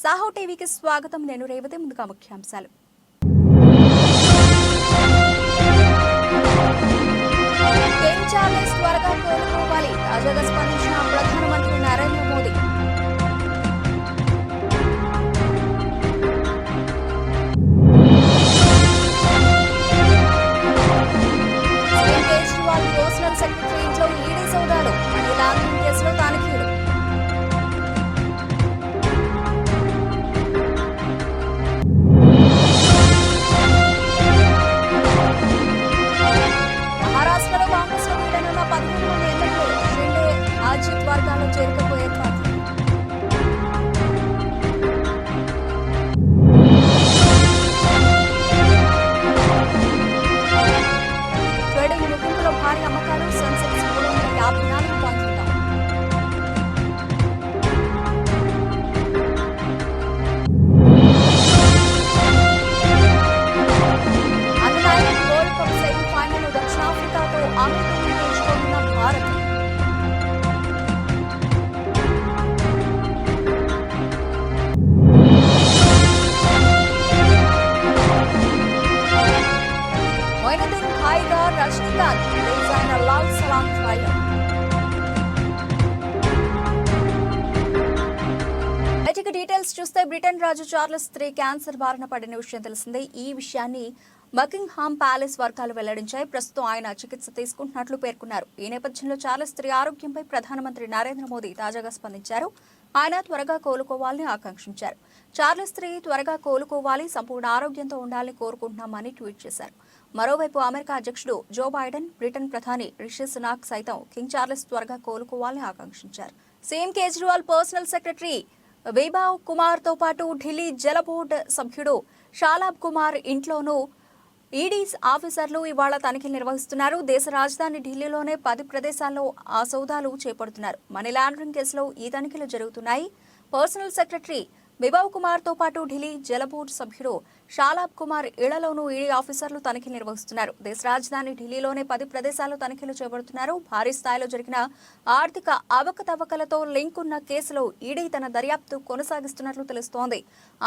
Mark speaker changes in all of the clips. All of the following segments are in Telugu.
Speaker 1: సాహో టీవీకి స్వాగతం. నేను రేవతి. ముందుగా ముఖ్యాంశాలు. కింగ్ చార్లెస్ త్వరగా కోలుకోవాలి. తాజాగా స్పందించిన ప్రధానమంత్రి Narendra Modi. CM Kejriwal personal secretary ఇంట్లో ఈడీ సోదాలు. మనీ లాండరింగ్ కేసులో తనిఖీలు. మహారాష్ట్రలో కాంగ్రెస్ లో వీడనున్న 13 మంది ఎమ్మెల్యేలు. షిండే అజిత్ వర్గాల్లో చేరికకు ఏర్పాట్లు. ట్రేడింగ్ ముగింపులో భారీ అమ్మకాలు. సెన్సెక్స్ 354 పాయింట్ల. అండర్-19 వరల్డ్ కప్ సెమీఫైనల్ దక్షిణాఫ్రికాతో ఆమెతో గెలుచుకుంటున్న భారత్. మొయినుద్దీన్ హాయిగా రజనీకాంత్ రిలీజ్ అయిన లాల్ సలాం ట్రైలర్. బయటికి డీటెయిల్స్ చూస్తే బ్రిటన్ రాజు చార్లెస్ III క్యాన్సర్ బారిన పడిన విషయం తెలిసిందే. ఈ విషయాన్ని బకింగ్హామ్ ప్యాలెస్ వర్గాలు వెల్లడించాయి. ప్రస్తుతం ఆయన చికిత్స తీసుకుంటున్నట్లు పేర్కొన్నారు. ఈ నేపథ్యంలో చార్లెస్ III ఆరోగ్యంపై ప్రధానమంత్రి నరేంద్ర మోదీ తాజాగా స్పందించారు. ఆయన త్వరగా కోలుకోవాలని ఆకాంక్షించారు. చార్లెస్ III త్వరగా కోలుకోవాలి, సంపూర్ణ ఆరోగ్యంతో ఉండాలని కోరుకుంటున్నామని ట్వీట్ చేశారు. మరోవైపు అమెరికా అధ్యక్షుడు జో బైడెన్, బ్రిటన్ ప్రధాని రిషి సునాక్ సైతం కింగ్ చార్లెస్ త్వరగా కోలుకోవాలని ఆకాంక్షించారు. CM Kejriwal personal secretary Vaibhav Kumar తో పాటు ఢిల్లీ జల బోర్డు సభ్యుడు షాలాబ్ కుమార్ ఇంట్లోనూ ఈడీ ఆఫీసర్లు ఇవాళ తనిఖీలు నిర్వహిస్తున్నారు. దేశ రాజధాని ఢిల్లీలోనే 10 ప్రదేశాల్లో ఆ సోదాలు చేపడుతున్నారు. మనీ లాండరింగ్ కేసులో ఈ తనిఖీలు జరుగుతున్నాయి. పర్సనల్ సెక్రటరీ వైభవ్ కుమార్ తో పాటు ఢిల్లీ జల బోర్డు సభ్యుడు షాలాబ్ కుమార్ ఇళ్లలోనూ ఈడీ ఆఫీసర్లు తనిఖీలు నిర్వహిస్తున్నారు. దేశ రాజధాని ఢిల్లీలోనే 10 ప్రదేశాల్లో తనిఖీలు చేపడుతున్నారు. భారీ స్థాయిలో జరిగిన ఆర్థిక అవకతవకలతో లింక్ ఉన్న కేసులో ఈడీ తన దర్యాప్తు కొనసాగిస్తున్నట్లు తెలుస్తోంది.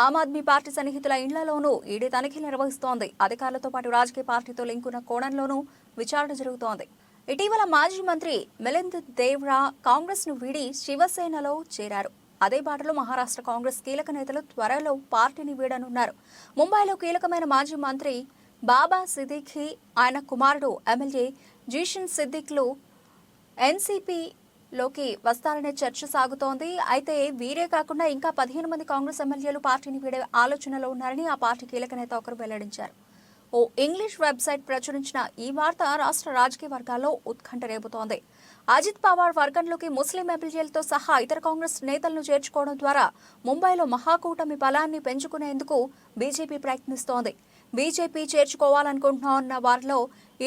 Speaker 1: ఆమ్ ఆద్మీ పార్టీ సన్నిహితుల ఇళ్లలోనూ ఈడీ తనిఖీలు నిర్వహిస్తోంది. అధికారులతో పాటు రాజకీయ పార్టీతో లింక్ ఉన్న కోణంలోనూ విచారణ జరుగుతోంది. ఇటీవల మాజీ మంత్రి మిలింద్ దేవ్రా కాంగ్రెస్ ను వీడి శివసేనలో చేరారు. అదే బాటలో మహారాష్ట్ర కాంగ్రెస్ కీలక నేతలు త్వరలో పార్టీని వీడనున్నారు. ముంబైలో కీలకమైన మాజీ మంత్రి బాబా సిద్దిఖీ, ఆయన కుమారుడు ఎమ్మెల్యే జీషన్ సిద్దిఖ్లు ఎన్సీపీలోకి వస్తారనే చర్చ సాగుతోంది. అయితే వీరే కాకుండా ఇంకా 15 మంది కాంగ్రెస్ ఎమ్మెల్యేలు పార్టీని వీడే ఆలోచనలో ఉన్నారని ఆ పార్టీ కీలక నేత ఒకరు వెల్లడించారు. ఓ ఇంగ్లీష్ వెబ్సైట్ ప్రచురించిన ఈ వార్త రాష్ట్ర రాజకీయ వర్గాల్లో ఉత్కంఠ రేపుతోంది. అజిత్ పవార్ వర్గంలోకి ముస్లిం ఎమ్మెల్యేలతో సహా ఇతర కాంగ్రెస్ నేతలను చేర్చుకోవడం ద్వారా ముంబైలో మహాకూటమి బలాన్ని పెంచుకునేందుకు బీజేపీ ప్రయత్నిస్తోంది. బీజేపీ చేర్చుకోవాలనుకుంటున్న వారిలో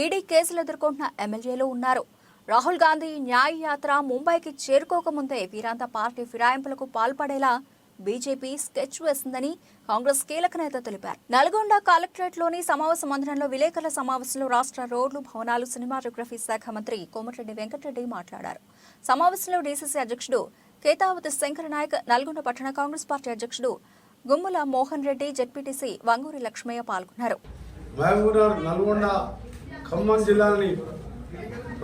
Speaker 1: ఈడీ కేసులు ఎదుర్కొంటున్న ఎమ్మెల్యేలు ఉన్నారు. రాహుల్ గాంధీ న్యాయ యాత్ర ముంబైకి చేరుకోకముందే వీరంతా పార్టీ ఫిరాయింపులకు పాల్పడేలా బీజేపీ స్కెచ్ వేసిందని కాంగ్రెస్ కీలక నేత తెలిపారు. నల్గొండ కలెక్టరేట్లోని సమావేశ మందిరంలో విలేకరుల సమావేశంలో రాష్ట్ర రోడ్లు, భవనాలు, సినిమాటోగ్రఫీ శాఖ మంత్రి కోమటిరెడ్డి వెంకటరెడ్డి మాట్లాడారు. సమావేశంలో డీసీసీ అధ్యక్షుడు కేతావతి శంకర్ నాయక్, నల్గొండ పట్టణ కాంగ్రెస్ పార్టీ అధ్యక్షుడు గుమ్ముల మోహన్ రెడ్డి, జెడ్పీటీసీ వంగూరి లక్ష్మయ్య పాల్గొన్నారు.
Speaker 2: నల్గొండ ఖమ్మం జిల్లాని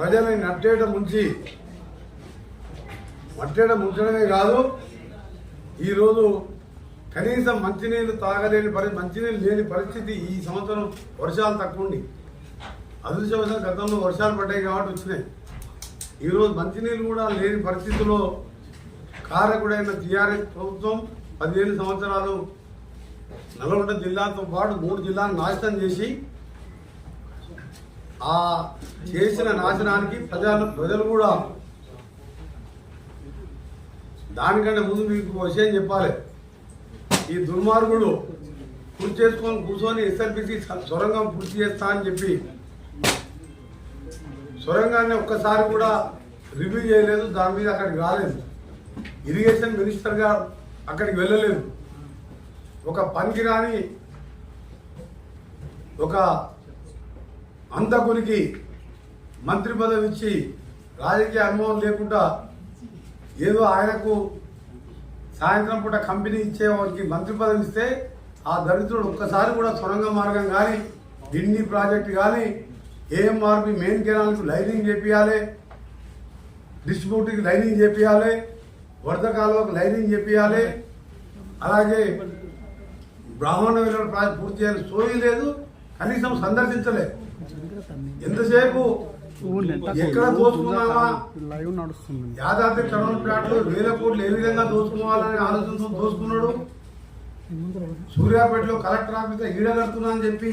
Speaker 2: ప్రజలని ముంచడమే కాదు, ఈరోజు కనీసం మంచినీళ్ళు తాగలేని మంచినీళ్ళు లేని పరిస్థితి. ఈ సంవత్సరం వర్షాలు తక్కువ ఉండి, అదృష్టవశాత్తు గతంలో వర్షాలు పడ్డాయి కాబట్టి వచ్చినాయి. ఈరోజు మంచినీళ్ళు కూడా లేని పరిస్థితిలో కారకుడైన టీఆర్ఎస్ ప్రభుత్వం 15 సంవత్సరాలు నల్గొండ జిల్లాతో పాటు 3 జిల్లాలను నాశనం చేసి, ఆ చేసిన నాశనానికి ప్రజలు కూడా దానికంటే ముందు మీకు విషయం చెప్పాలి. ఈ దుర్మార్గుడు కూర్చొని ఎస్ఎల్బిసి సొరంగం పూర్తి చేస్తా అని చెప్పి సొరంగాన్ని ఒక్కసారి కూడా రివ్యూ చేయలేదు. దాని మీద అక్కడికి రాలేదు. ఇరిగేషన్ మినిస్టర్ గారు అక్కడికి వెళ్ళలేదు. ఒక పనికిరాని ఒక అంతకునికి మంత్రి పదవి ఇచ్చి రాజకీయ అనుభవం లేకుండా ఏదో ఆయనకు సాయంత్రం పూట కంపెనీ ఇచ్చే వారికి మంత్రి పదవి ఇస్తే ఆ దళితుడు ఒక్కసారి కూడా సొరంగ మార్గం కానీ ఢిల్లీ ప్రాజెక్టు కానీ ఏఎంఆర్పి మెయిన్ కెనాల్కి లైనింగ్ చేపియాలి, డిస్ట్రిబ్యూటర్కి లైనింగ్ చేపియాలి, వరద కాలువకు లైనింగ్ చేపియాలి, అలాగే బ్రాహ్మణ విలువ ప్రాజెక్ట్ పూర్తి చేయాలి. సోయి లేదు, కనీసం సందర్శించలేదు. ఎంతసేపు ఎక్కడ దోచుకున్నామా, యాదాద్రి టౌన్ ప్లాట్లు 1000 కోట్లు ఏ విధంగా దోచుకోవాలనే ఆలోచనతో దోచుకున్నాడు. సూర్యాపేటలో కలెక్టర్ ఆఫీస్ ఈడ కడుతున్నా అని చెప్పి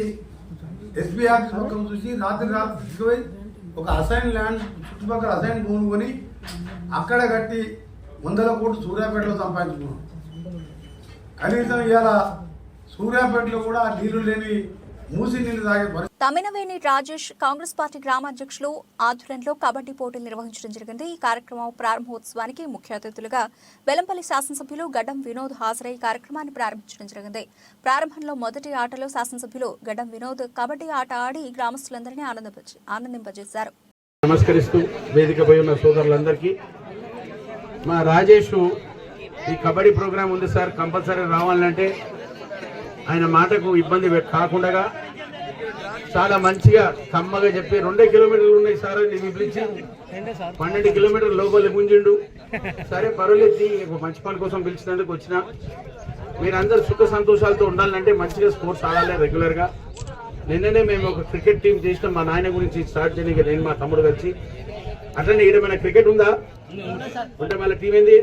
Speaker 2: ఎస్పీ ఆఫీస్ పక్కన చూసి రాత్రి తీసుకుపోయి ఒక అసైన్ ల్యాండ్ చుట్టుపక్కల అసైన్ భూమి కొని అక్కడ కట్టి 100 కోట్లు సూర్యాపేటలో సంపాదించుకున్నాం. కనీసం ఇవాళ సూర్యాపేటలో కూడా నీళ్లు లేని మూసి నీళ్లు తాగే పరిస్థితి.
Speaker 1: తమినవేణి రాజేష్ కాంగ్రెస్ పార్టీ గ్రామాధ్యక్షులు ఆధ్వర్యంలో కబడ్డీ పోటీలు నిర్వహించడం జరిగింది. ఈ కార్యక్రమం ప్రారంభోత్సవానికి ముఖ్య అతిథులుగా వెల్లంపల్లి శాసనసభ్యులు గడ్డం వినోద్ హాజరై కార్యక్రమాన్ని ప్రారంభించడం జరిగింది. ప్రారంభంలో మొదటి ఆటలో శాసనసభ్యులు గడ్డం వినోద్ కబడ్డీ ఆట ఆడి గ్రామస్తులందరినీ ఆనందింపజేశారు.
Speaker 3: నమస్కరిస్తూ వేదికపై ఉన్న సోదరులందరికీ, మా రాజేష్ ఈ కబడ్డీ ప్రోగ్రాం ఉంది సార్, కంపల్సరీ రావాలంటే ఆయన మాటకు ఇబ్బంది కాకుండా చాలా మంచిగా కమ్మగా చెప్పి 2 కిలోమీటర్లు ఉన్నాయి సార్ అని పిలిచి 12 కిలోమీటర్ల లోపల గుంజిండు. సరే పర్వాలేదు, మంచి పని కోసం పిలిచినందుకు వచ్చిన. మీరందరూ సుఖ సంతోషాలతో ఉండాలంటే మంచిగా స్పోర్ట్స్ ఆడాలి రెగ్యులర్గా. నిన్ననే మేము ఒక క్రికెట్ టీం చేసినాం, మా నాయన గురించి స్టార్ట్ చేయడానికి నేను మా తమ్ముడు కలిసి. అట్లనే ఈడ మన క్రికెట్ ఉందా ఉంటే మళ్ళీ టీం ఏంది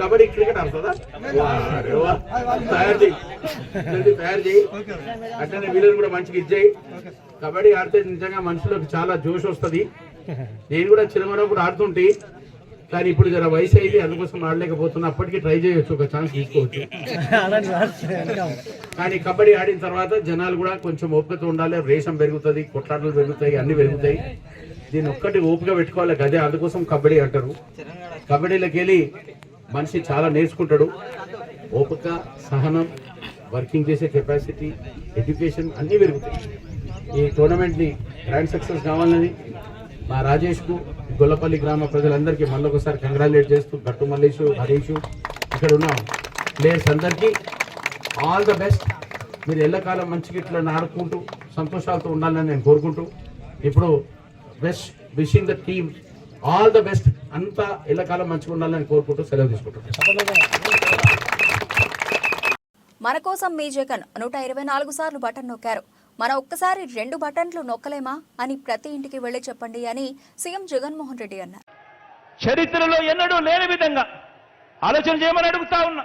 Speaker 3: కబడ్డీ క్రికెట్ ఆడుతుందా? తయారు చేయి. అట్లనే వీళ్ళని కూడా మంచిగా ఇచ్చాయి. కబడ్డీ ఆడితే నిజంగా మనుషులకు చాలా జోష్ వస్తుంది. నేను కూడా చిన్నప్పుడు ఆడుతుంటే, కానీ ఇప్పుడు జర వయసు అయింది, అందుకోసం ఆడలేకపోతున్నా. అప్పటికి ట్రై చేయొచ్చు, ఒక ఛాన్స్ తీసుకోవచ్చు. కానీ కబడ్డీ ఆడిన తర్వాత జనాలు కూడా కొంచెం ఓపికతో ఉండాలి. రేషం పెరుగుతుంది, కొట్లాటలు పెరుగుతాయి, అన్ని పెరుగుతాయి. దీన్ని ఒక్కటి ఓపిక పెట్టుకోవాలి, గదే అందుకోసం కబడ్డీ అంటారు. కబడ్డీలోకి వెళ్ళి మనిషి చాలా నేర్చుకుంటాడు. ఓపిక, సహనం, వర్కింగ్ చేసే కెపాసిటీ, ఎడ్యుకేషన్ అన్నీ పెరుగుతాయి. ఈ టోర్నమెంట్ని గ్రాండ్ సక్సెస్ కావాలని మా రాజేష్కు, గొల్లపల్లి గ్రామ ప్రజలందరికీ మళ్ళొకసారి కంగ్రాచులేట్ చేస్తూ, గట్టు మల్లేషు, హరీషు, ఇక్కడ ఉన్న ప్లేయర్స్ అందరికీ ఆల్ ద బెస్ట్. మీరు ఎల్లకాలం మంచిగా ఇట్లా ఆడుకుంటూ సంతోషాలతో ఉండాలని నేను కోరుకుంటూ, ఇప్పుడు best wishing the team all the best. అంతా ఎల్లకాలం మంచిగా ఉండాలని కోరుకుంటూ సెలవు తీసుకుంటాను.
Speaker 1: మన కోసం మీ జగన్ 124 సార్లు బటన్ నొక్కారు. మన ఒక్కసారి 2 బటన్లు నొక్కలేమా అని ప్రతి ఇంటికి వెళ్లి చెప్పండి అని సీఎం జగన్మోహన్ రెడ్డి అన్నారు.
Speaker 4: చరిత్రలో ఎన్నడూ లేని విధంగా ఆలోచన చేయమని అడుగుతా ఉన్నా.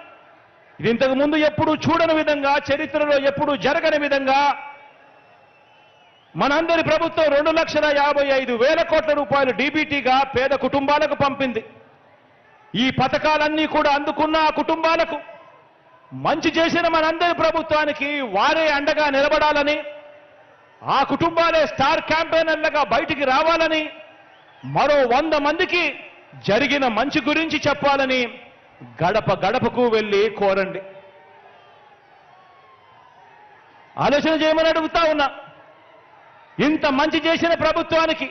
Speaker 4: ఇది ఇంతకు ముందు ఎప్పుడూ చూడని విధంగా, చరిత్రలో ఎప్పుడూ జరగని విధంగా మనందరి ప్రభుత్వం 2,55,000 కోట్ల రూపాయలు డీబీటీగా పేద కుటుంబాలకు పంపింది. ఈ పథకాలన్నీ కూడా అందుకున్న ఆ కుటుంబాలకు మంచి చేసిన మనందరి ప్రభుత్వానికి వారే అండగా నిలబడాలని, ఆ కుటుంబాలే స్టార్ క్యాంపెయినర్లుగా బయటికి రావాలని, మరో 100 మందికి జరిగిన మంచి గురించి చెప్పాలని గడప గడపకు వెళ్ళి కోరండి. ఆలోచన చేయమని అడుగుతా ఉన్నా. ఇంత మంచి చేసిన ప్రభుత్వానికి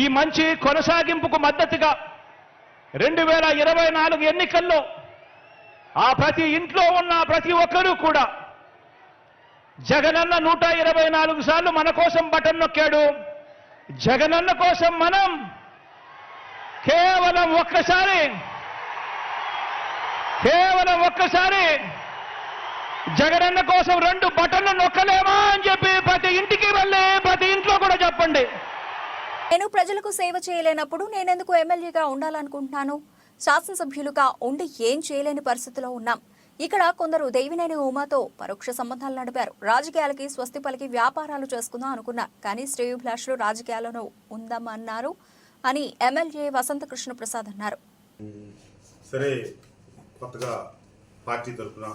Speaker 4: ఈ మంచి కొనసాగింపుకు మద్దతుగా 2024 ఎన్నికల్లో ఆ ప్రతి ఇంట్లో ఉన్న ప్రతి ఒక్కరూ కూడా జగనన్న 124 సార్లు మన కోసం బటన్ నొక్కాడు. జగనన్న కోసం మనం కేవలం ఒక్కసారి జగనన్న కోసం 2 బటన్లు నొక్కలేమా అని చెప్పి ప్రతి ఇంటికి వెళ్ళి ప్రతి ఇంట్లో కూడా చెప్పండి.
Speaker 1: నేను ప్రజలకు సేవ చేయలేనప్పుడు నేనెందుకు ఎమ్మెల్యేగా ఉండాలనుకుంటున్నాను? శాసనసభ్యులుగా ఉండి ఏం చేయలేని పరిస్థితిలో ఉన్నాం. ఇక్కడ కొందరు దేవినేని ఉమాతో పరోక్ష సంబంధాలు నడిపారు. రాజకీయాలకి స్వస్తి పలికి వ్యాపారాలు చేసుకుందాం అనుకున్నా, కానీ శ్రేయోభిలాషులు రాజకీయాలను ఉందామన్నారు అని ఎమ్మెల్యే వసంత కృష్ణ ప్రసాద్ అన్నారు.
Speaker 5: సరే, కొత్తగా పార్టీ తరఫున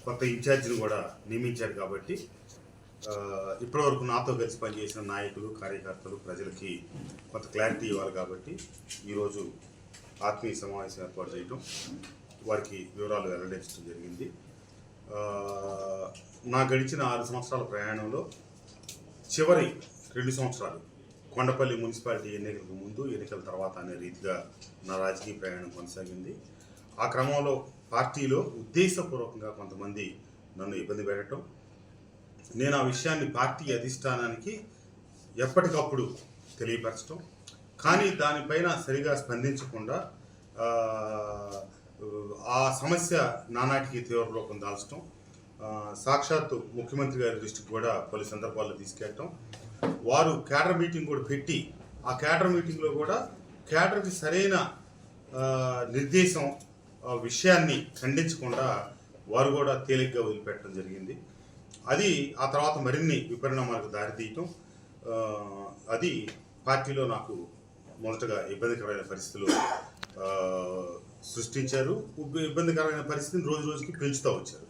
Speaker 5: కొత్త ఇన్ఛార్జిని కూడా నియమించారు కాబట్టి ఇప్పటివరకు నాతో కలిసి పనిచేసిన నాయకులు, కార్యకర్తలు, ప్రజలకి కొంత క్లారిటీ ఇవ్వాలి కాబట్టి ఈరోజు ఆత్మీయ సమావేశం ఏర్పాటు చేయడం, వారికి వివరాలు వెల్లడించడం జరిగింది. నా గడిచిన 6 సంవత్సరాల ప్రయాణంలో చివరి 2 సంవత్సరాలు కొండపల్లి మున్సిపాలిటీ ఎన్నికలకు ముందు, ఎన్నికల తర్వాత అనే రీతిగా నా రాజకీయ ప్రయాణం కొనసాగింది. ఆ క్రమంలో పార్టీలో ఉద్దేశపూర్వకంగా కొంతమంది నన్ను ఇబ్బంది పెట్టడం, నేను ఆ విషయాన్ని పార్టీ అధిష్టానానికి ఎప్పటికప్పుడు తెలియపరచడం, కానీ దానిపైన సరిగా స్పందించకుండా ఆ సమస్య నానాటికి తీవ్ర రూపం దాల్చడం, సాక్షాత్తు ముఖ్యమంత్రి గారి దృష్టికి కూడా పలు సందర్భాల్లో తీసుకెళ్ళటం, వారు క్యాడర్ మీటింగ్ కూడా పెట్టి ఆ క్యాడర్ మీటింగ్లో కూడా క్యాడర్కి సరైన నిర్దేశం విషయాన్ని ఖండించకుండా వారు కూడా తేలిగ్గా వదిలిపెట్టడం జరిగింది. అది ఆ తర్వాత మరిన్ని విపరిణామాలకు దారితీయటం, అది పార్టీలో నాకు మొదటగా ఇబ్బందికరమైన పరిస్థితులు సృష్టించారు. ఇబ్బందికరమైన పరిస్థితిని రోజు రోజుకి పెంచుతూ వచ్చారు.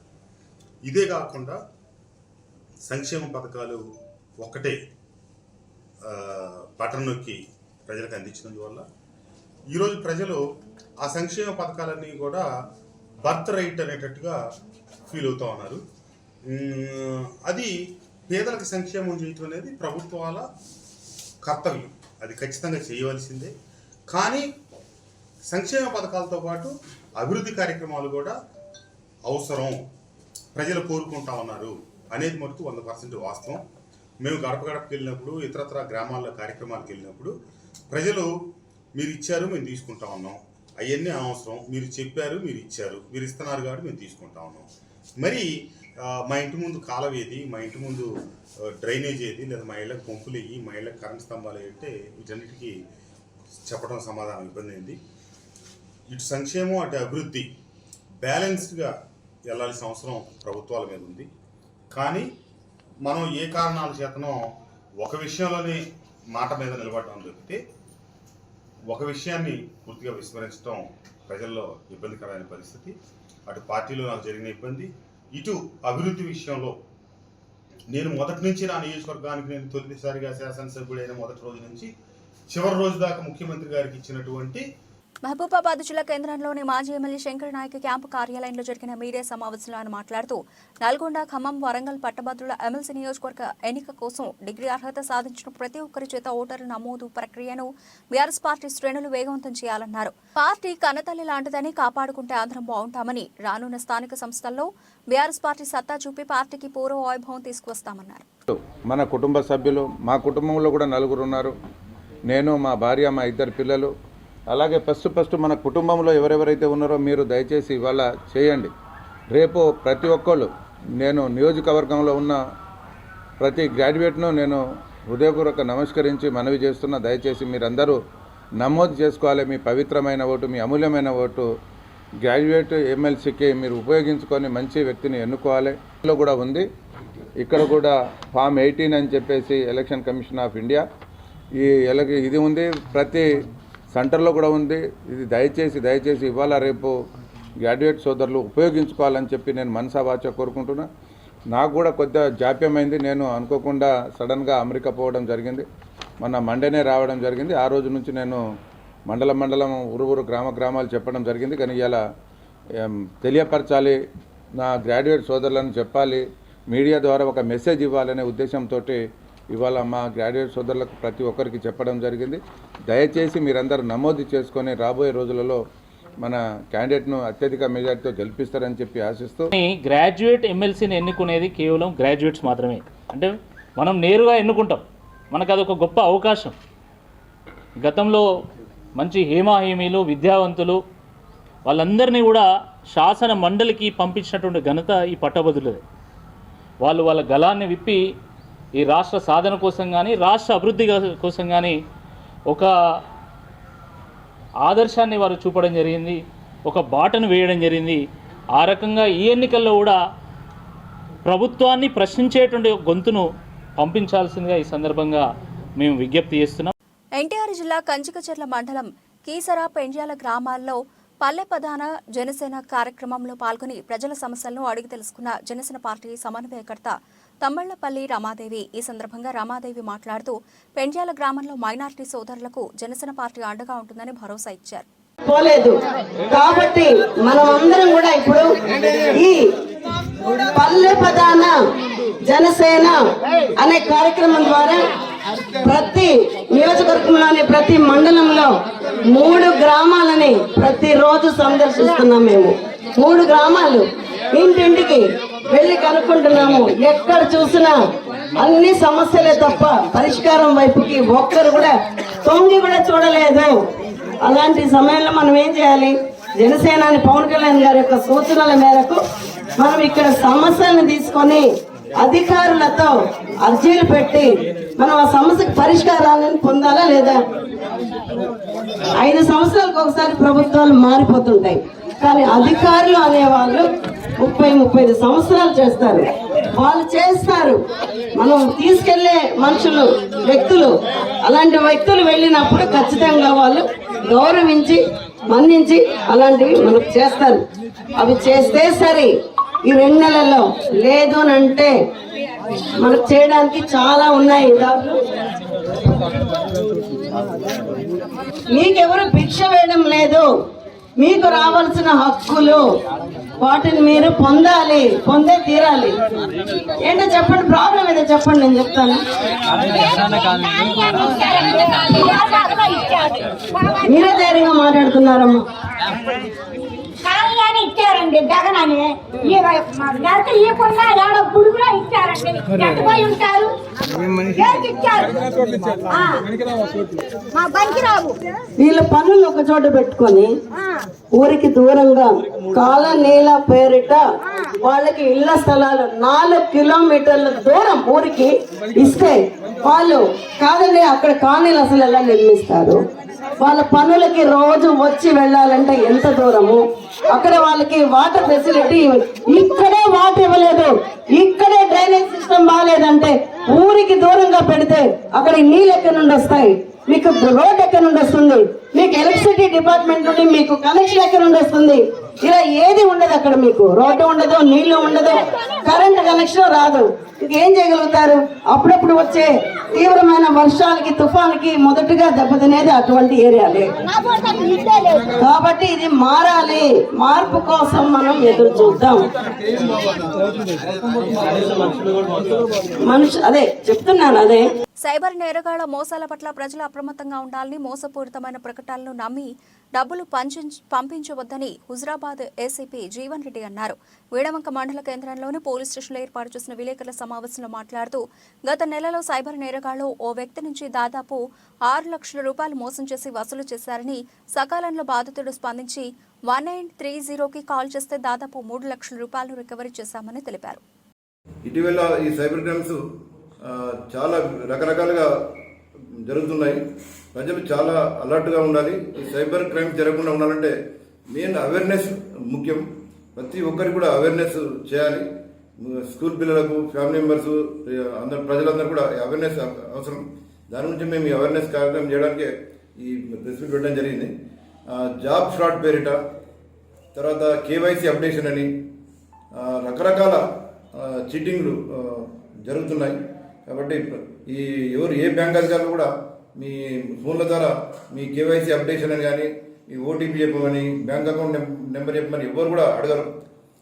Speaker 5: ఇదే కాకుండా సంక్షేమ పథకాలు ఒక్కటే బటన్ నొక్కి ప్రజలకు అందించినందువల్ల ఈరోజు ప్రజలు ఆ సంక్షేమ పథకాలన్నీ కూడా బర్త్ రైట్ అనేటట్టుగా ఫీల్ అవుతూ ఉన్నారు. అది పేదలకు సంక్షేమం చేయటం అనేది ప్రభుత్వాల కర్తవ్యం, అది ఖచ్చితంగా చేయవలసిందే. కానీ సంక్షేమ పథకాలతో పాటు అభివృద్ధి కార్యక్రమాలు కూడా అవసరం, ప్రజలు కోరుకుంటా ఉన్నారు అనేది మటుకు 100% వాస్తవం. మేము గడప గడపకి వెళ్ళినప్పుడు, ఇతరత్ర గ్రామాల్లో కార్యక్రమాలకు వెళ్ళినప్పుడు ప్రజలు మీరు ఇచ్చారు మేము తీసుకుంటా ఉన్నాం, అవన్నీ అవసరం, మీరు చెప్పారు మీరు ఇచ్చారు, మీరు ఇస్తున్నారు కాబట్టి మేము తీసుకుంటా ఉన్నాం. మరి మా ఇంటి ముందు కాలవేది, మా ఇంటి ముందు డ్రైనేజ్ ఏది, లేదా మా ఇళ్ళకి పంపులు వేయి, మా ఇళ్ళకి కరెంట్ స్తంభాలు అంటే వీటన్నిటికీ చెప్పడం సమాధానం ఇబ్బంది అయింది. ఇటు సంక్షేమం అటు అభివృద్ధి బ్యాలెన్స్డ్గా వెళ్ళాల్సిన అవసరం ప్రభుత్వాల మీద ఉంది. కానీ మనం ఏ కారణాల చేతనో ఒక విషయంలోనే మాట మీద నిలబడడం తప్పితే ఒక విషయాన్ని పూర్తిగా విస్మరించడం ప్రజల్లో ఇబ్బందికరమైన పరిస్థితి. అటు పార్టీలో నాకు జరిగిన ఇబ్బంది, ఇటు అభివృద్ధి విషయంలో నేను మొదటి నుంచి నా నియోజకవర్గానికి నేను తొలిసారిగా శాసనసభ్యుడైన మొదటి రోజు నుంచి చివరి రోజు దాకా ముఖ్యమంత్రి గారికి ఇచ్చినటువంటి
Speaker 1: మహబూబాబాద్ జిల్లా కేంద్రంలోని మాజీ ఎమ్మెల్యే శంకర్ నాయక్ క్యాంపు కార్యాలయంలో జరిగిన మీడియా సమావేశంలో ఆయన మాట్లాడుతూ నల్గొండ, ఖమ్మం, వరంగల్ పట్టభద్రుల ఎమ్మెల్సీ నియోజకవర్గ ఎన్నిక కోసం డిగ్రీ అర్హత సాధించిన ప్రతి ఒక్కరి చేత ఓటర్ల నమోదు ప్రక్రియను బీఆర్ఎస్ పార్టీ శ్రేణులు వేగవంతం చేయాలన్నారు. పార్టీ కన్నతల్లి లాంటిదని, కాపాడుకుంటే అందరం బాగుంటామని, రానున్న స్థానిక సంస్థల్లో బీఆర్ఎస్ పార్టీ సత్తా చూపి పార్టీకి పూర్వ వైభవం తీసుకువస్తామన్నారు.
Speaker 6: మన కుటుంబ సభ్యులు, మా కుటుంబంలో కూడా 4 ఉన్నారు. నేను, మా భార్య, మా 2 పిల్లలు. అలాగే ఫస్ట్ మన కుటుంబంలో ఎవరెవరైతే ఉన్నారో మీరు దయచేసి ఇవాళ చేయండి. రేపు ప్రతి ఒక్కళ్ళు, నేను నియోజకవర్గంలో ఉన్న ప్రతి గ్రాడ్యుయేట్ను నేను హృదయపూర్వక నమస్కరించి మనవి చేస్తున్నా. దయచేసి మీరందరూ నమోదు చేసుకోవాలి. మీ పవిత్రమైన ఓటు, మీ అమూల్యమైన ఓటు గ్రాడ్యుయేట్ ఎమ్మెల్సీకి మీరు ఉపయోగించుకొని మంచి వ్యక్తిని ఎన్నుకోవాలి. ఇందులో కూడా ఉంది, ఇక్కడ కూడా ఫామ్ 18 అని చెప్పేసి ఎలక్షన్ కమిషన్ ఆఫ్ ఇండియా ఇది ఉంది, ప్రతి సెంటర్లో కూడా ఉంది. ఇది దయచేసి ఇవాళ రేపు గ్రాడ్యుయేట్ సోదరులు ఉపయోగించుకోవాలని చెప్పి నేను మనసా వాచా కోరుకుంటున్నా. నాకు కూడా కొద్దిగా జాప్యమైంది, నేను అనుకోకుండా సడన్గా అమెరికా పోవడం జరిగింది. మొన్న మండేనే రావడం జరిగింది. ఆ రోజు నుంచి నేను మండలం ఊరు గ్రామాలు చెప్పడం జరిగింది. కానీ ఇలా తెలియపరచాలి, నా గ్రాడ్యుయేట్ సోదరులను చెప్పాలి, మీడియా ద్వారా ఒక మెసేజ్ ఇవ్వాలనే ఉద్దేశంతో ఇవాళ మా గ్రాడ్యుయేట్ సోదరులకు ప్రతి ఒక్కరికి చెప్పడం జరిగింది. దయచేసి మీరందరూ నమోదు చేసుకొని రాబోయే రోజులలో మన క్యాండిడేట్ను అత్యధిక మెజార్టీతో గెలిపిస్తారని చెప్పి ఆశిస్తూ,
Speaker 7: గ్రాడ్యుయేట్ ఎమ్మెల్సీని ఎన్నుకునేది కేవలం గ్రాడ్యుయేట్స్ మాత్రమే. అంటే మనం నేరుగా ఎన్నుకుంటాం, మనకు అదొక గొప్ప అవకాశం. గతంలో మంచి హేమాహేమీలు, విద్యావంతులు వాళ్ళందరినీ కూడా శాసన మండలికి పంపించినటువంటి ఘనత ఈ పట్టభద్రులదే. వాళ్ళ గళాన్ని విప్పి ఈ రాష్ట్ర సాధన కోసం కానీ, రాష్ట్ర అభివృద్ధి కోసం కానీ ఒక ఆదర్శాన్ని వారు చూపడం జరిగింది, ఒక బాటను వేయడం జరిగింది. ఆ రకంగా ఈ ఎన్నికల్లో కూడా ప్రభుత్వాన్ని ప్రశ్నించేటువంటి గొంతును పంపించాల్సిందిగా ఈ సందర్భంగా మేము విజ్ఞప్తి చేస్తున్నాం.
Speaker 1: ఎన్టీఆర్ జిల్లా కంచికచెర్ల మండలం కీసర, పెండ్యాల గ్రామాల్లో పల్లె ప్రధాన జనసేన కార్యక్రమంలో పాల్గొని ప్రజల సమస్యలను అడిగి తెలుసుకున్న జనసేన పార్టీ సమన్వయకర్త తమ్మళ్లపల్లి రమాదేవి. ఈ సందర్భంగా రమాదేవి మాట్లాడుతూ పెండ్యాల గ్రామంలో మైనారిటీ సోదరులకు జనసేన పార్టీ అండగా ఉంటుందని భరోసా ఇచ్చారు.
Speaker 8: పోలేదు కాబట్టి మనం అందరం కూడా ఇప్పుడు ఈ పల్లె ప్రధాన జనసేన అనే కార్యక్రమం ద్వారా ప్రతి నియోజకవర్గంలోని ప్రతి మండలంలో 3 గ్రామాలని ప్రతిరోజు సందర్శిస్తున్నాం మేము. 3 గ్రామాలు ఇంటింటికి వెళ్ళి కనుక్కుంటున్నాము. ఎక్కడ చూసినా అన్ని సమస్యలే తప్ప పరిష్కారం వైపుకి ఒక్కరు కూడా తొంగి కూడా చూడలేదు. అలాంటి సమయంలో మనం ఏం చేయాలి? జనసేనాని పవన్ కళ్యాణ్ గారి యొక్క సూచనల మేరకు మనం ఇక్కడ సమస్యలను తీసుకొని అధికారులతో అర్జీలు పెట్టి మనం ఆ సమస్యకు పరిష్కారాలను పొందాలా లేదా? 5 సంవత్సరాలకు ఒకసారి ప్రభుత్వాలు మారిపోతుంటాయి, కానీ అధికారులు అనేవాళ్ళు 30-35 సంవత్సరాలు చేస్తారు. వాళ్ళు చేస్తారు, మనం తీసుకెళ్లే మనుషులు, వ్యక్తులు, అలాంటి వ్యక్తులు వెళ్ళినప్పుడు ఖచ్చితంగా వాళ్ళు గౌరవించి మన్నించి అలాంటివి మనకు చేస్తారు. అవి చేస్తే సరే. ఈ 2 నెలల్లో లేదు అంటే మనకు చేయడానికి చాలా ఉన్నాయి. మీకెవరు భిక్ష వేయడం లేదు. మీకు రావాల్సిన హక్కులు వాటిని మీరు పొందాలి, పొందే తీరాలి. ఏంటో చెప్పండి, ప్రాబ్లం ఏదో చెప్పండి, నేను చెప్తాను. మీరే ధైర్యంగా మాట్లాడుతున్నారమ్మా.
Speaker 9: కాళ్ళని ఇచ్చారండి జగనని, నెలకి ఇవ్వకుండా ఏడో గుడుగులో ఇచ్చారండి. ఎట్టుపోయి ఉంటారు, ఇచ్చారు మా బంకిరావు.
Speaker 8: వీళ్ళ పనులు ఒక చోట పెట్టుకొని ఊరికి దూరంగా కాలనీల పేరిట వాళ్ళకి ఇళ్ల స్థలాలు 4 కిలోమీటర్ల దూరం ఊరికి ఇస్తే వాళ్ళు కాదండి అక్కడ కాలనీలు అసలు ఎలా నిర్మిస్తారు? వాళ్ళ పనులకి రోజు వచ్చి వెళ్ళాలంటే ఎంత దూరము? అక్కడ వాళ్ళకి వాటర్ ఫెసిలిటీ ఇక్కడే వాటర్ ఇవ్వలేదు, ఇక్కడే డ్రైనేజ్ సిస్టమ్ బాగాలేదంటే ఊరికి దూరంగా పెడితే అక్కడ నీళ్ళు ఎక్కడి నుండి వస్తాయి? మీకు రోడ్ ఎక్కడి నుండి వస్తుంది? మీకు ఎలక్ట్రిసిటీ డిపార్ట్మెంట్ నుండి మీకు కనెక్షన్ ఎక్కడి నుండి వస్తుంది? ఇలా ఏది ఉండదు అక్కడ. మీకు రోడ్డు ఉండదు, నీళ్లు ఉండదు, కరెంట్ కనెక్షన్ రాదు. ఇంకేం చేయగలుగుతారు? అప్పుడప్పుడు వచ్చే తీవ్రమైన వర్షాలకి, తుఫాన్కి మొదటగా దెబ్బతినేది అటువంటి ఏరియాలే. కాబట్టి ఇది మారాలి. మార్పు కోసం మనం ఎదురు చూద్దాం. అదే చెప్తున్నాను. అదే
Speaker 1: సైబర్ నేరగాళ్ల మోసాల పట్ల ప్రజలు అప్రమత్తంగా ఉండాలని, మోసపూరితమైన ప్రకటనలను నమ్మి డబ్బులు పంపించవద్దని హుజరాబాద్ ఏసీపీ జీవన్ రెడ్డి అన్నారు. వీడవంక మండల కేంద్రంలోని పోలీస్ స్టేషన్లో ఏర్పాటు చేసిన విలేకరుల సమావేశంలో మాట్లాడుతూ గత నెలలో సైబర్ నేరగాళ్లు ఓ వ్యక్తి నుంచి దాదాపు 6 లక్షల రూపాయలు మోసం చేసి వసూలు చేశారని, సకాలంలో బాధితుడు స్పందించి 1930కి కాల్ చేస్తే దాదాపు 3 లక్షల రూపాయలు రికవరీ చేశామని తెలిపారు.
Speaker 10: ఇటీవల ఈ సైబర్ క్రైమ్స్ చాలా రకరకాలుగా జరుగుతున్నాయి. ప్రజలు చాలా అలర్ట్గా ఉండాలి. ఈ సైబర్ క్రైమ్ జరగకుండా ఉండాలంటే మెయిన్ అవేర్నెస్ ముఖ్యం. ప్రతి ఒక్కరికి కూడా అవేర్నెస్ చేయాలి. స్కూల్ పిల్లలకు, ఫ్యామిలీ మెంబర్స్, అందరు ప్రజలందరూ కూడా అవేర్నెస్ అవసరం. దాని నుంచి మేము ఈ అవేర్నెస్ కార్యక్రమం చేయడానికి ఈ ప్రెస్ మీట్ పెట్టడం జరిగింది. జాబ్ ఫ్రాడ్ పేరిట, తర్వాత కేవైసీ అప్డేషన్ అని రకరకాల చీటింగ్లు జరుగుతున్నాయి. కాబట్టి ఈ ఎవరు ఏ బ్యాంక్ అధికారులు కూడా మీ ఫోన్ల ద్వారా మీ కేవైసీ అప్డేషన్ అని కానీ, మీ ఓటీపీ చెప్పమని, బ్యాంక్ అకౌంట్ నెంబర్ చెప్పమని ఎవరు కూడా అడగరు.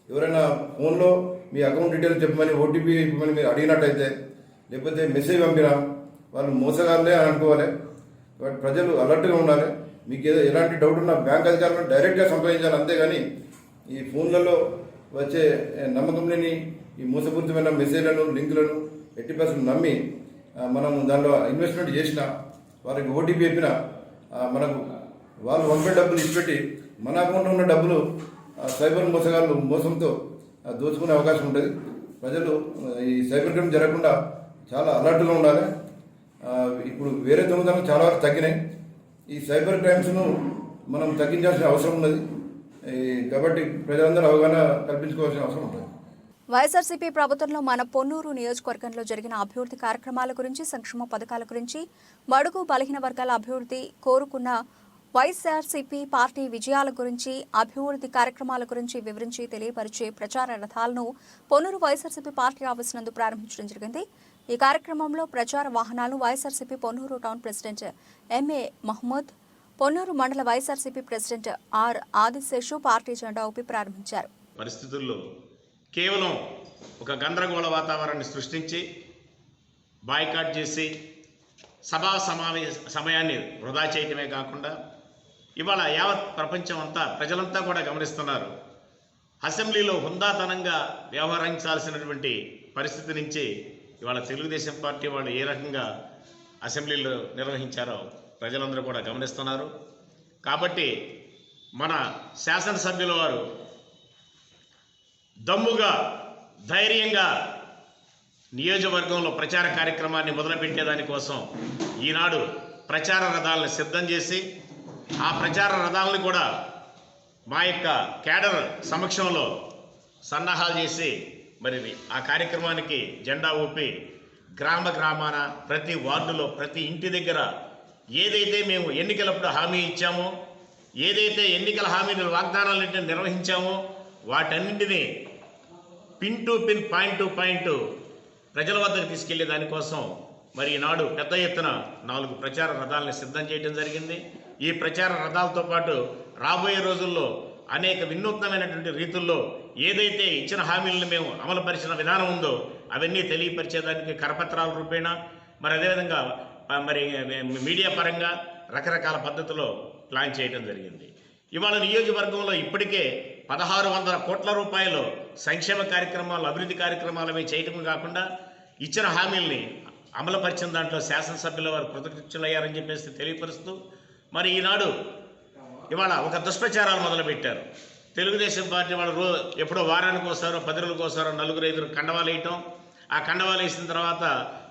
Speaker 10: ఎవరైనా ఫోన్లో మీ అకౌంట్ డీటెయిల్స్ చెప్పమని, ఓటీపీ చెప్పమని మీరు అడిగినట్టయితే, లేకపోతే మెసేజ్ పంపినా వాళ్ళు మోసగారులే అని అనుకోవాలి. కాబట్టి ప్రజలు అలర్ట్గా ఉండాలి. మీకు ఎలాంటి డౌట్ ఉన్నా బ్యాంక్ అధికారులను డైరెక్ట్గా సంప్రదించాలి. అంతేగాని ఈ ఫోన్లలో వచ్చే నమ్మకం లేని ఈ మోసపూరితమైన మెసేజ్లను, లింకులను 80% నమ్మి మనం దాంట్లో ఇన్వెస్ట్మెంట్ చేసిన వారికి ఓటీపీ చెప్పిన మనకు వాళ్ళు పంపే డబ్బులు ఇచ్చిపెట్టి మన అకౌంట్లో ఉన్న డబ్బులు సైబర్ మోసగాళ్ళు మోసంతో దోచుకునే అవకాశం ఉంటుంది. ప్రజలు ఈ సైబర్ క్రైమ్ జరగకుండా చాలా అలర్ట్గా ఉండాలి. ఇప్పుడు వేరే దొంగతనం చాలా వరకు తగ్గినాయి. ఈ సైబర్ క్రైమ్స్ను మనం తగ్గించాల్సిన అవసరం ఉన్నది. కాబట్టి ప్రజలందరూ అవగాహన కల్పించుకోవాల్సిన అవసరం ఉంటుంది.
Speaker 1: వైఎస్ఆర్సీపీ ప్రభుత్వంలో మన పొన్నూరు నియోజకవర్గంలో జరిగిన అభివృద్ధి కార్యక్రమాల గురించి, సంక్షేమ పథకాల గురించి, బడుగు బలహీన వర్గాల అభివృద్ధి కోరుకున్న వైఎస్ఆర్సీపీ పార్టీ విజయాల గురించి, అభివృద్ధి కార్యక్రమాల గురించి వివరించి తెలియపరిచే ప్రచార రథాలను పొన్నూరు వైఎస్ఆర్సీపీ పార్టీ ఆఫీస్ నందు ప్రారంభించడం జరిగింది. ఈ కార్యక్రమంలో ప్రచార వాహనాలు YSRCP Ponnur town president M A Mohammad, Ponnur మండల YSRCP president R Adiseshu party జెండా ఊపి ప్రారంభించారు.
Speaker 11: పరిస్థితుల్లో కేవలం ఒక గందరగోళ వాతావరణాన్ని సృష్టించి బాయ్కాట్ చేసి సభా సమయాన్ని వృధా చేయటమే కాకుండా ఇవాళ యావత్ ప్రపంచం అంతా ప్రజలంతా కూడా గమనిస్తున్నారు. అసెంబ్లీలో హుందాతనంగా వ్యవహరించాల్సినటువంటి పరిస్థితి నుంచి ఇవాళ తెలుగుదేశం పార్టీ వాళ్ళు ఏ రకంగా అసెంబ్లీలో నిర్వహించారో ప్రజలందరూ కూడా గమనిస్తున్నారు. కాబట్టి మన శాసనసభ్యుల వారు దమ్ముగా ధైర్యంగా నియోజకవర్గంలో ప్రచార కార్యక్రమాన్ని మొదలుపెట్టేదానికోసం ఈనాడు ప్రచార రథాలను సిద్ధం చేసి ఆ ప్రచార రథాలను కూడా మా యొక్క క్యాడర్ సమక్షంలో సన్నాహాలు చేసి మరి ఆ కార్యక్రమానికి జెండా ఊపి గ్రామాన ప్రతి వార్డులో ప్రతి ఇంటి దగ్గర ఏదైతే మేము ఎన్నికలప్పుడు హామీ ఇచ్చామో, ఏదైతే ఎన్నికల హామీలు వాగ్దానాలన్నింటినీ నిర్వహించామో వాటన్నింటినీ pin to pin, point to point ప్రజల వద్దకు తీసుకెళ్లే దానికోసం మరి ఈనాడు పెద్ద ఎత్తున 4 ప్రచార రథాలను సిద్ధం చేయడం జరిగింది. ఈ ప్రచార రథాలతో పాటు రాబోయే రోజుల్లో అనేక వినూత్నమైనటువంటి రీతుల్లో ఏదైతే ఇచ్చిన హామీలను మేము అమలుపరిచిన విధానం ఉందో అవన్నీ తెలియపరిచేదానికి కరపత్రాల రూపేణ మరి అదేవిధంగా మరి మీడియా పరంగా రకరకాల పద్ధతిలో ప్లాన్ చేయడం జరిగింది. ఇవాళ నియోజకవర్గంలో ఇప్పటికే 1600 కోట్ల రూపాయలు సంక్షేమ కార్యక్రమాలు, అభివృద్ధి కార్యక్రమాలు చేయటం కాకుండా ఇచ్చిన హామీల్ని అమలుపరిచిన దాంట్లో శాసనసభ్యుల వారు కృతజ్ఞులయ్యారని చెప్పేసి తెలియపరుస్తూ మరి ఈనాడు ఇవాళ ఒక దుష్ప్రచారాలు మొదలుపెట్టారు. తెలుగుదేశం పార్టీ వాళ్ళు ఎప్పుడో వారానికి వస్తారో 10 రోజులకు వస్తారో 4-5 కండవాలు వేయటం, ఆ కండవాలు వేసిన తర్వాత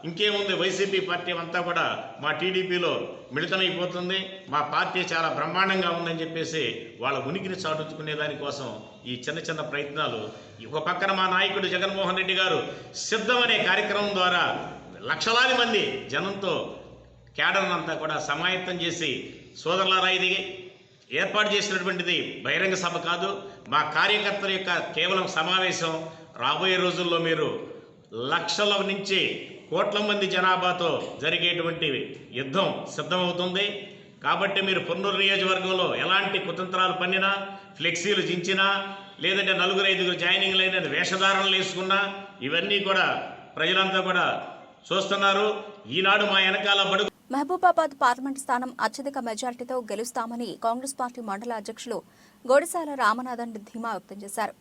Speaker 11: ఇంకేముంది వైసీపీ పార్టీ అంతా కూడా మా టీడీపీలో మిళితమైపోతుంది, మా పార్టీ చాలా బ్రహ్మాండంగా ఉందని చెప్పేసి వాళ్ళ ఉనికిని చాటుకునే దానికోసం ఈ చిన్న ప్రయత్నాలు. ఒక పక్కన మా నాయకుడు జగన్మోహన్ రెడ్డి గారు సిద్ధమనే కార్యక్రమం ద్వారా లక్షలాది మంది జనంతో క్యాడర్ను అంతా కూడా సమాయత్తం చేసి, సోదరులారా ఇది ఏర్పాటు చేసినటువంటిది బహిరంగ సభ కాదు, మా కార్యకర్తల యొక్క కేవలం సమావేశం. రాబోయే రోజుల్లో మీరు లక్షల నుంచి కోట్ల మంది జనాభాతో జరిగేటువంటి యుద్ధం సిద్ధమవుతుంది. కాబట్టి మీరు పొన్నూరు నియోజకవర్గంలో ఎలాంటి కుతంత్రాలు పన్నినా, ఫ్లెక్సీలు చించినా, లేదంటే 4-5 జాయినింగ్లు అయిన వేషధారణలు వేసుకున్నా ఇవన్నీ కూడా ప్రజలంతా కూడా చూస్తున్నారు. ఈనాడు మా వెనకాల బడుగు
Speaker 1: మహబూబాబాద్ పార్లమెంట్ స్థానం అత్యధిక మెజార్టీతో గెలుస్తామని కాంగ్రెస్ పార్టీ మండల అధ్యక్షులు గోడిశాల రామనాథన్ ధీమా వ్యక్తం చేశారు.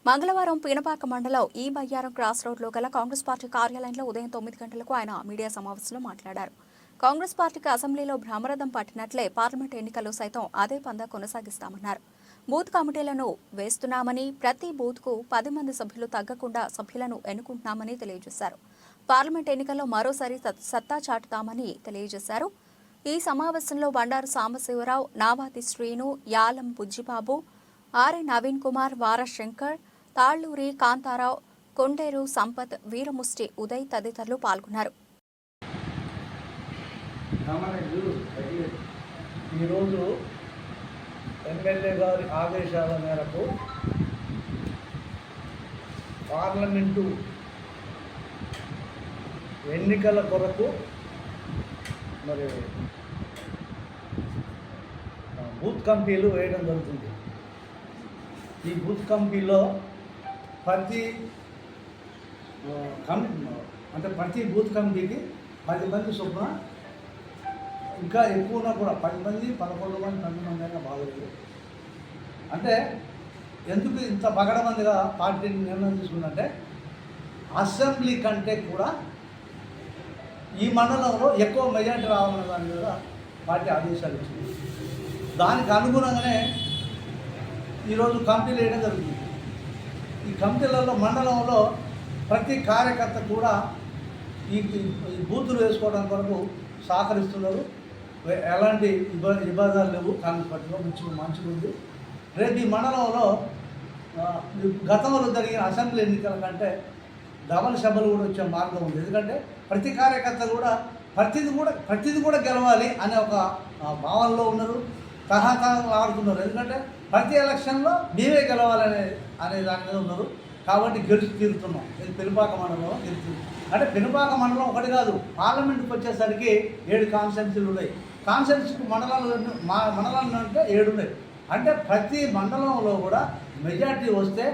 Speaker 1: మంగళవారం పీనపాక మండలం ఈ బయ్యారం క్రాస్ రోడ్లో గల కాంగ్రెస్ పార్టీ కార్యాలయంలో ఉదయం 9 గంటలకు ఆయన మీడియా సమావేశంలో మాట్లాడారు. కాంగ్రెస్ పార్టీకి అసెంబ్లీలో భ్రమరథం పట్టినట్లే పార్లమెంట్ ఎన్నికల్లో సైతం అదే పందా కొనసాగిస్తామన్నారు. బూత్ కమిటీలను వేస్తున్నామని, ప్రతి బూత్కు 10 మంది సభ్యులు తగ్గకుండా సభ్యులను ఎన్నుకుంటున్నామని తెలియజేశారు. పార్లమెంట్ ఎన్నికల్లో మరోసారి సత్తా చాటుతామని తెలియజేశారు. ఈ సమావేశంలో బండారు సాంబశివరావు, నావాతి శ్రీను, యాలం బుజ్జిబాబు, ఆర్ఏ నవీన్ కుమార్, వార శంకర్, తాళ్లూరి కాంతారావు, కొండేరు సంపత్, వీరముష్టి ఉదయ్ తదితరులు పాల్గొన్నారు.
Speaker 12: ఈరోజు ఎమ్మెల్యే గారి ఆదేశాల మేరకు పార్లమెంటు ఎన్నికల కొరకు మరి బూత్ కమిటీలు వేయడం జరుగుతుంది. ఈ బూత్ కమిటీలో ప్రతి బూత్ కమిటీకి 10 మంది చొప్పున, ఇంకా ఎక్కువనా కూడా 10 మంది, 11 మంది, 12 మంది అయినా బాగలేదు. అంటే ఎందుకు ఇంత పగడమందిగా పార్టీ నిర్ణయం తీసుకుందంటే అసెంబ్లీ కంటే కూడా ఈ మండలంలో ఎక్కువ మెజార్టీ రావాలన్న దాని మీద పార్టీ ఆదేశాలు ఇచ్చింది. దానికి అనుగుణంగానే ఈరోజు కమిటీలు వేయడం జరుగుతుంది. ఈ కమిటీలలో మండలంలో ప్రతి కార్యకర్త కూడా ఈ బూతులు వేసుకోవడం కొరకు సహకరిస్తున్నారు. ఎలాంటి ఇబ్బందులు లేవు. కాంగ్రెస్ పార్టీలో మంచిగా ఉంది. రేపు ఈ మండలంలో గతంలో జరిగిన అసెంబ్లీ ఎన్నికల కంటే డబల్ సభలు కూడా వచ్చే మార్గం ఉంది. ఎందుకంటే ప్రతి కార్యకర్త కూడా ప్రతిది కూడా గెలవాలి అనే ఒక భావనలో ఉన్నారు, ఆడుతున్నారు. ఎందుకంటే ప్రతి ఎలక్షన్లో మేమే గెలవాలనే దాని మీద ఉన్నారు. కాబట్టి గెలిచి తీరుతున్నాం. ఇది పెనుపాక మండలంలో గెలుస్తుంది. అంటే పెనుపాక మండలం ఒకటి కాదు, పార్లమెంట్కి వచ్చేసరికి 7 కాన్స్టిట్యున్సీలు ఉన్నాయి. కాన్స్టిట్యున్సీకి మండలాలు అంటే 7 ఉన్నాయి. అంటే ప్రతి మండలంలో కూడా మెజార్టీ వస్తే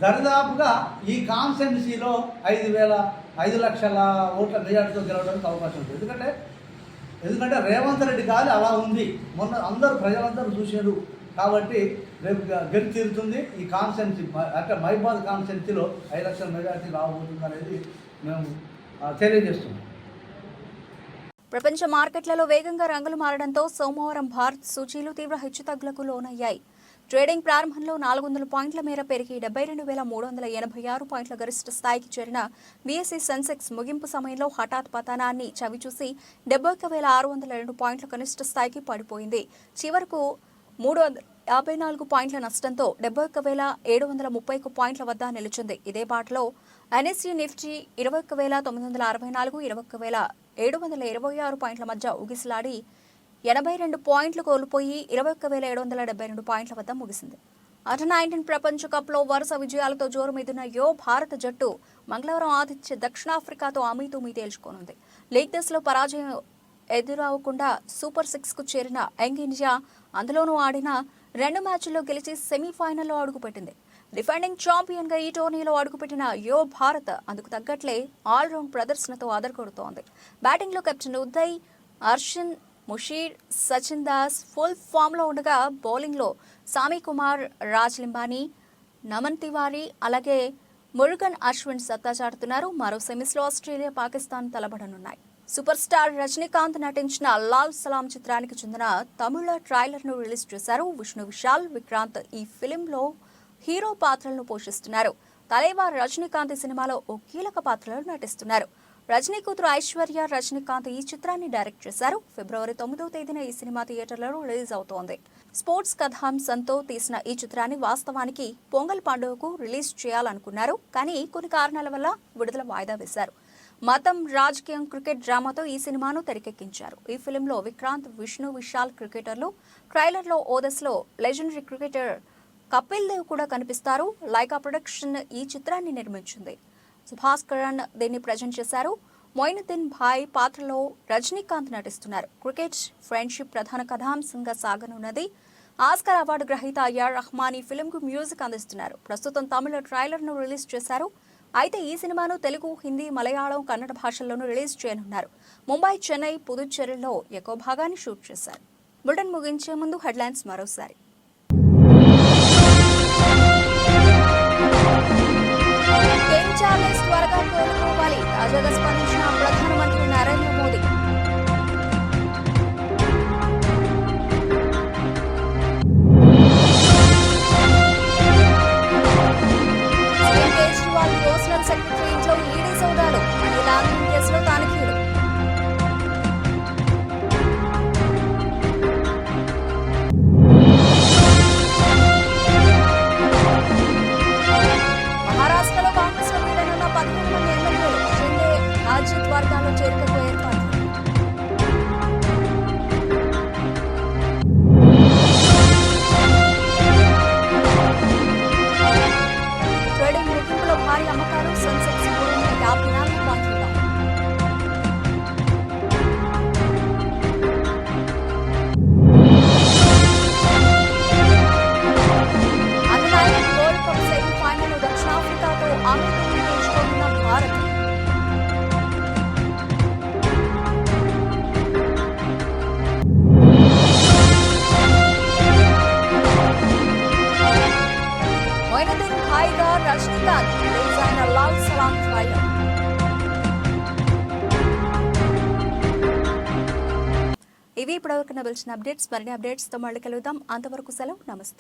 Speaker 12: దరిదాపుగా ఈ కాన్స్టిట్యున్సీలో 5 లక్షల ఓట్ల మెజార్టీతో గెలవడానికి అవకాశం ఉంటుంది. ఎందుకంటే ఎందుకంటే రేవంత్ రెడ్డి గాలి అలా ఉంది. మొన్న అందరూ ప్రజలందరూ చూశారు కాబట్టి రేపు గెలిచి తీరుతుంది. ఈ కాన్స్టిట్యున్సీ అంటే మైబాద్ కాన్స్టిట్యున్సీలో 5 లక్షల మెజార్టీ రాబోతుంది అనేది మేము తెలియజేస్తున్నాం.
Speaker 1: ప్రపంచ మార్కెట్లలో వేగంగా రంగులు మారడంతో సోమవారం భారత్ సూచీలు తీవ్ర హెచ్చుతగ్గులకు లోనయ్యాయి. ట్రేడింగ్ ప్రారంభంలో 400 పాయింట్ల మేర పెరిగి 72,386 పాయింట్ల గరిష్ట స్థాయికి చేరిన బీఎస్ఈ సెన్సెక్స్ ముగింపు సమయంలో హఠాత్ పతనాన్ని చవిచూసి 71,602 పాయింట్ల కనిష్ట స్థాయికి పడిపోయింది. చివరకు 354 పాయింట్ల నష్టంతో 71,731 పాయింట్ల వద్ద నిలిచింది. ఇదే బాటలో ఎన్ఎస్ఈ నిఫ్టీ 21,964, 21,726 పాయింట్ల మధ్య ఊగిసలాడి 82 పాయింట్లు కోల్పోయి 21,772 పాయింట్ల వద్ద ముగిసింది. అండర్-19 ప్రపంచ కప్లో వరుస విజయాలతో జోరుమీదున్న భారత జట్టు మంగళవారం ఆతిథ్య దక్షిణాఫ్రికాతో అమీతుమీ తేల్చుకోనుంది. లీగ్ దశలో పరాజయం ఎదురవకుండా సూపర్ 6కు చేరిన యంగ్ ఇండియా అందులోనూ ఆడిన 2 మ్యాచ్ల్లో గెలిచి సెమీఫైనల్లో అడుగుపెట్టింది. డిఫెండింగ్ ఛాంపియన్గా ఈ టోర్నీలో అడుగుపెట్టిన భారత్ అందుకు తగ్గట్లే ఆల్రౌండ్ ప్రదర్శనతో అదరగొడుతోంది. బ్యాటింగ్లో కెప్టెన్ ఉదయ్, అర్షిన్, ముషీర్, సచిన్ దాస్ ఫుల్ ఫామ్లో ఉండగా బౌలింగ్లో సామి కుమార్, రాజ్ లింబానీ, నమన్ తివారీ అలాగే మురుగన్ అశ్విన్ సత్తా చాటుతున్నారు. మరో సెమీస్లో ఆస్ట్రేలియా, పాకిస్తాన్ తలబడనున్నాయి. సూపర్ స్టార్ రజనీకాంత్ నటించిన లాల్ సలాం చిత్రానికి చెందిన తమిళ ట్రైలర్ను రిలీజ్ చేశారు. విష్ణు విశాల్, విక్రాంత్ ఈ ఫిలింలో హీరో పాత్రలను పోషిస్తున్నారు. తలైవార్ రజనీకాంత్ ఈ సినిమాలో ఓ కీలక పాత్రలో నటిస్తున్నారు. రజనీ కూతురు ఐశ్వర్య రజనీకాంత్ ఈ చిత్రాన్ని డైరెక్ట్ చేశారు. ఫిబ్రవరి 9వ తేదీన ఈ సినిమా థియేటర్లలో రిలీజ్ అవుతోంది. స్పోర్ట్స్ కథాంశంతో తీసిన ఈ చిత్రాన్ని వాస్తవానికి పొంగల్ పండుగకు రిలీజ్ చేయాలనుకున్నారు. కానీ కొన్ని కారణాల వల్ల విడుదల వాయిదా వేశారు. మతం, రాజకీయం, క్రికెట్ డ్రామాతో ఈ సినిమాను తెరకెక్కించారు. ఈ ఫిలింలో విక్రాంత్, విష్ణు విశాల్ క్రికెటర్లు. ట్రైలర్లో ఓ దశలో లెజెండరీ క్రికెటర్ కపిల్ దేవ్ కూడా కనిపిస్తారు. లైకా ప్రొడక్షన్ ఈ చిత్రాన్ని నిర్మించింది. సుభాష్ కరణ్ దీన్ని ప్రజెంట్ చేశారు. మొయినుద్దీన్ భాయ్ పాత్రలో రజనీకాంత్ నటిస్తున్నారు. క్రికెట్, ఫ్రెండ్షిప్ ప్రధాన కథాంశంగా సాగనున్నది. ఆస్కార్ అవార్డు గ్రహీత ఏఆర్ రెహమాన్ ఈ ఫిల్మ్కు మ్యూజిక్ అందిస్తున్నారు. ప్రస్తుతం తమిళ ట్రైలర్ను రిలీజ్ చేశారు. అయితే ఈ సినిమాను తెలుగు, హిందీ, మలయాళం, కన్నడ భాషల్లోనూ రిలీజ్ చేయనున్నారు. ముంబై, చెన్నై, పుదుచ్చేరిలో ఎక్కువ భాగాన్ని షూట్ చేశారు. బులెటిన్ ముగించే ముందు హెడ్లైన్స్ మరోసారి. కింగ్ చార్లెస్ త్వరగా కోలుకోవాలి. తాజాగా స్పందించిన ప్రధానమంత్రి Narendra Modi. CM Kejriwal personal secretary ఇంట్లో ఈడీ సోదాలు. మనీ లాండరింగ్ కేసులో తనిఖీలు. మహారాష్ట్రలో కాంగ్రెస్ లో వీడనున్న 17 మంది ఎమ్మెల్యేలు. షిండే, అజిత్ వర్గాల్లో చేరికకు ఏర్పాట్లు. ట్రేడింగ్ ముగింపులో భారీ అమ్మకాలు. సెన్సెక్స్ 354 పాయింట్లు down. Under nineteen world cup semifinal దక్షిణాఫ్రికాతో అమీతుమీ తేల్చుకోనున్న భారత్. మొయినుద్దీన్ భాయ్గా రజనీకాంత్ రిలీజ్ అయిన లాల్ సలాం ట్రైలర్. ఇవి ఇప్పటివరకు నిలిచిన అప్డేట్స్. మరిన్ని అప్డేట్స్తో మళ్ళీ కలుద్దాం. అంతవరకు సెలవు. నమస్తే.